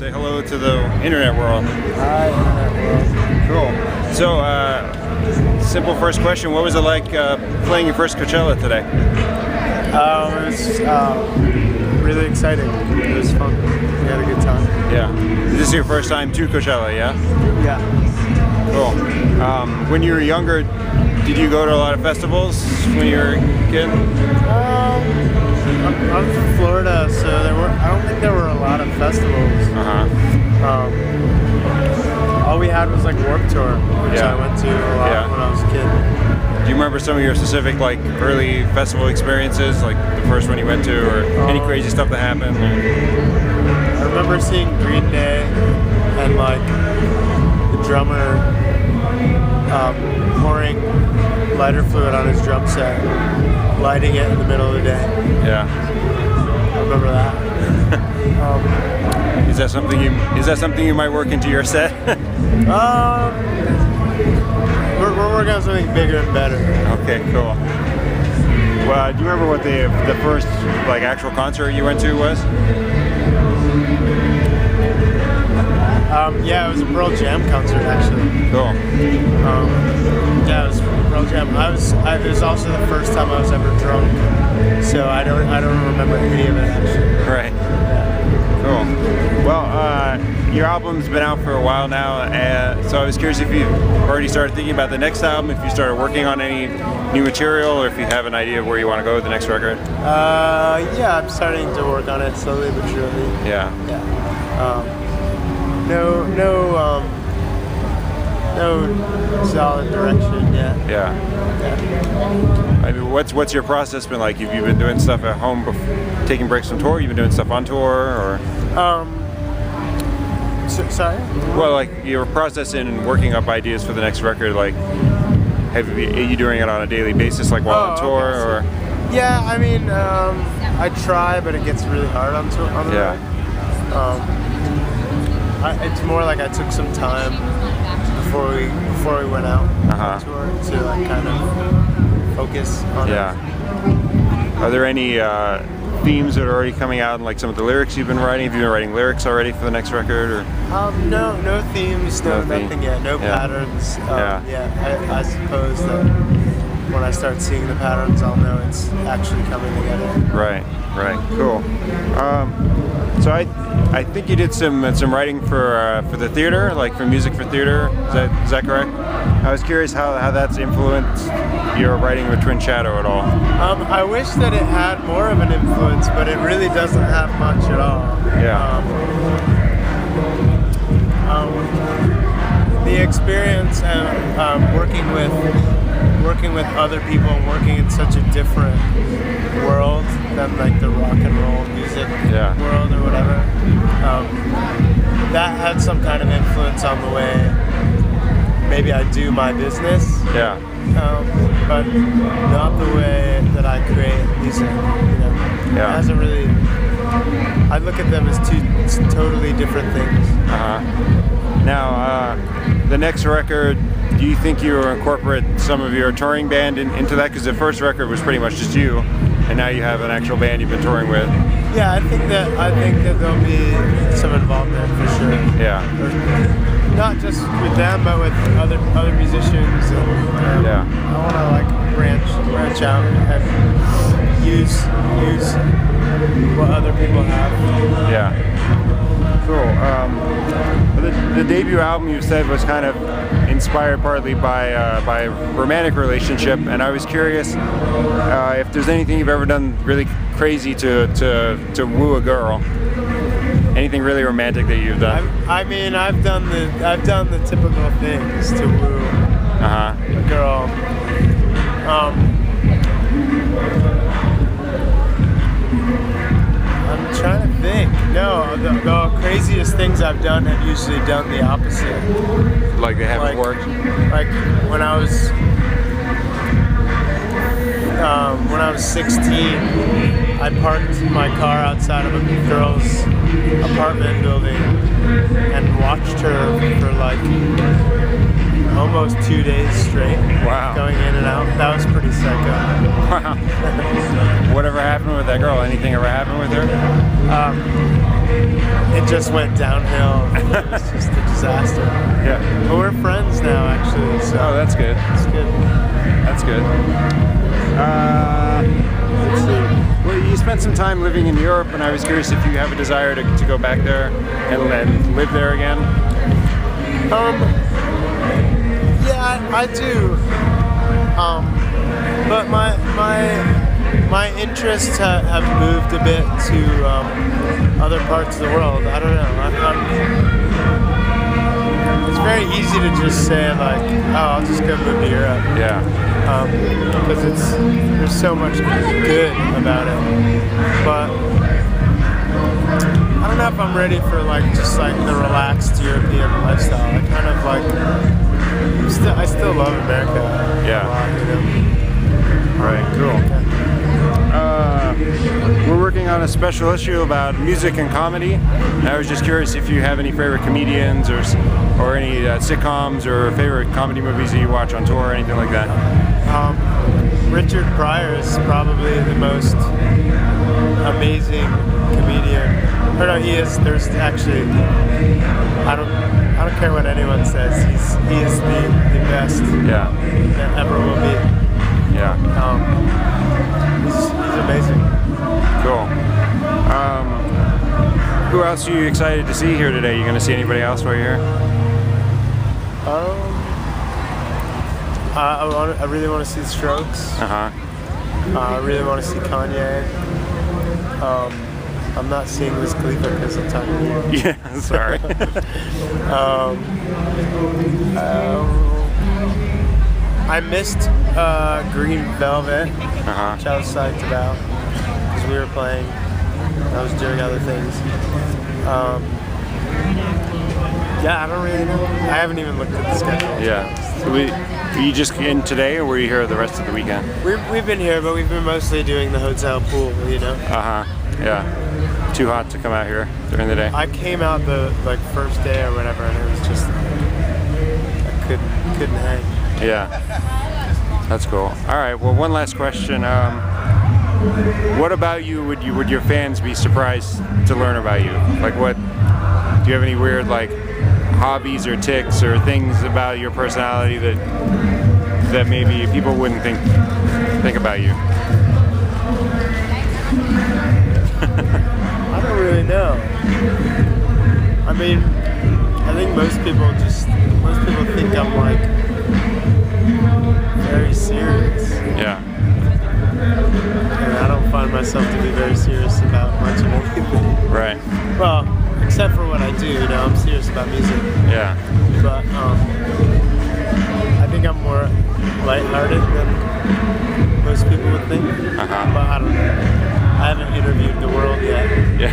Say hello to the internet world. Hi, internet world. Cool. So, simple first question. What was it like playing your first Coachella today? It was really exciting. It was fun. We had a good time. Yeah. This is your first time to Coachella, yeah? Yeah. Cool. When you were younger, did you go to a lot of festivals when you were a kid? I'm from Florida, so I don't think there were a lot of festivals. All we had was like Warped Tour, which I went to a lot when I was a kid. Do you remember some of your specific like early festival experiences, like the first one you went to, or any crazy stuff that happened? I remember seeing Green Day and like the drummer pouring lighter fluid on his drum set, lighting it in the middle of the day. Yeah. I remember that. Is that something you might work into your set? We're working on something bigger and better. Okay, cool. Well, do you remember what the first like actual concert you went to was? Yeah, it was a Pearl Jam concert actually. Cool. Yeah, it was Pearl Jam. It was also the first time I was ever drunk, so I don't remember any of it actually. Right. Yeah. Cool. Well, your album's been out for a while now, so I was curious if you've already started thinking about the next album, if you started working on any new material, or if you have an idea of where you want to go with the next record. Yeah, I'm starting to work on it slowly but surely. Yeah. Yeah. No solid direction yet. Yeah. I mean, what's your process been like? Have you been doing stuff at home, taking breaks from tour? You've been doing stuff on tour, or? Sorry? Well, like your process in working up ideas for the next record, like, are you doing it on a daily basis, like while on tour, or? Yeah, I mean, I try, but it gets really hard on tour. On the road. It's more like I took some time before we went out on tour to like kind of focus on it. Are there any themes that are already coming out in like some of the lyrics you've been writing? Have you been writing lyrics already for the next record, or? No themes, nothing yet, no patterns. I suppose that when I start seeing the patterns, I'll know it's actually coming together. Right, cool. So I think you did some writing for the theater, like for music for theater. Is that correct? I was curious how that's influenced your writing with Twin Shadow at all. I wish that it had more of an influence, but it really doesn't have much at all. Yeah. The experience and working with other people and working in such a different world than like the rock and roll music world or whatever, that had some kind of influence on the way maybe I do my business. Yeah. But not the way that I create music. It hasn't really. I look at them as two totally different things. Now, the next record, do you think you will incorporate some of your touring band into that? Because the first record was pretty much just you, and now you have an actual band you've been touring with. Yeah, I think that there'll be some involvement for sure. Yeah. Not just with them, but with other musicians. And, I want to like branch out and use what other people have. Yeah. Cool. The debut album you said was kind of inspired partly by a romantic relationship, and I was curious if there's anything you've ever done really crazy to woo a girl. Anything really romantic that you've done? I mean, I've done the typical things to woo a girl. I'm trying to think. No, the craziest things I've done have usually done the opposite. Like they haven't worked? Like when I was 16, I parked my car outside of a girl's apartment building and watched her for like almost 2 days straight. Wow. Going in and out. That was pretty psycho. Wow. Whatever happened with that girl? Anything ever happened with her? It just went downhill. It was just a disaster. Yeah. But we're friends now, actually. So Oh, that's good. it's good. That's good. Let's see. Well, you spent some time living in Europe, and I was curious if you have a desire to go back there and live there again. Yeah, I do. But my interests have moved a bit to other parts of the world. I don't know. It's very easy to just say like, oh, I'll just go move to Europe. Yeah. Because there's so much good about it. But I don't know if I'm ready for like just like the relaxed European lifestyle. I kind of like I still love America. Yeah. A lot, you know? Right. Cool. Yeah. We're working on a special issue about music and comedy. And I was just curious if you have any favorite comedians or any sitcoms or favorite comedy movies that you watch on tour or anything like that. Richard Pryor is probably the most amazing comedian. Or no, he is. There's actually, I don't care what anyone says. He is the best. Yeah. That ever will be. Yeah. He's amazing. Cool. Who else are you excited to see here today? You going to see anybody else while you're here? I really want to see the Strokes. Uh-huh. I really want to see Kanye. I'm not seeing Wiz Khalifa because I'm talking to you. Yeah, sorry. I missed Green Velvet, Uh-huh. which I was psyched about because we were playing. I was doing other things. Yeah, I don't really know. I haven't even looked at the schedule. Yeah. Were you just in today, or were you here the rest of the weekend? We've been here, but we've been mostly doing the hotel pool, you know. Uh-huh. Yeah. Too hot to come out here during the day. I came out the first day or whatever, and it was just I couldn't hang. Yeah. That's cool. All right. Well, one last question. What about you would your fans be surprised to learn about you? Like, what do you have any weird like hobbies or tics or things about your personality that maybe people wouldn't think about you? I don't really know. I mean, I think most people think I'm like very serious. Yeah. And I don't find myself to be very serious about much of anything. Right. Well, except for what I do, you know, I'm serious about music. Yeah. But I think I'm more lighthearted than most people would think. Uh-huh. But I don't know. I haven't interviewed the world yet. Yeah.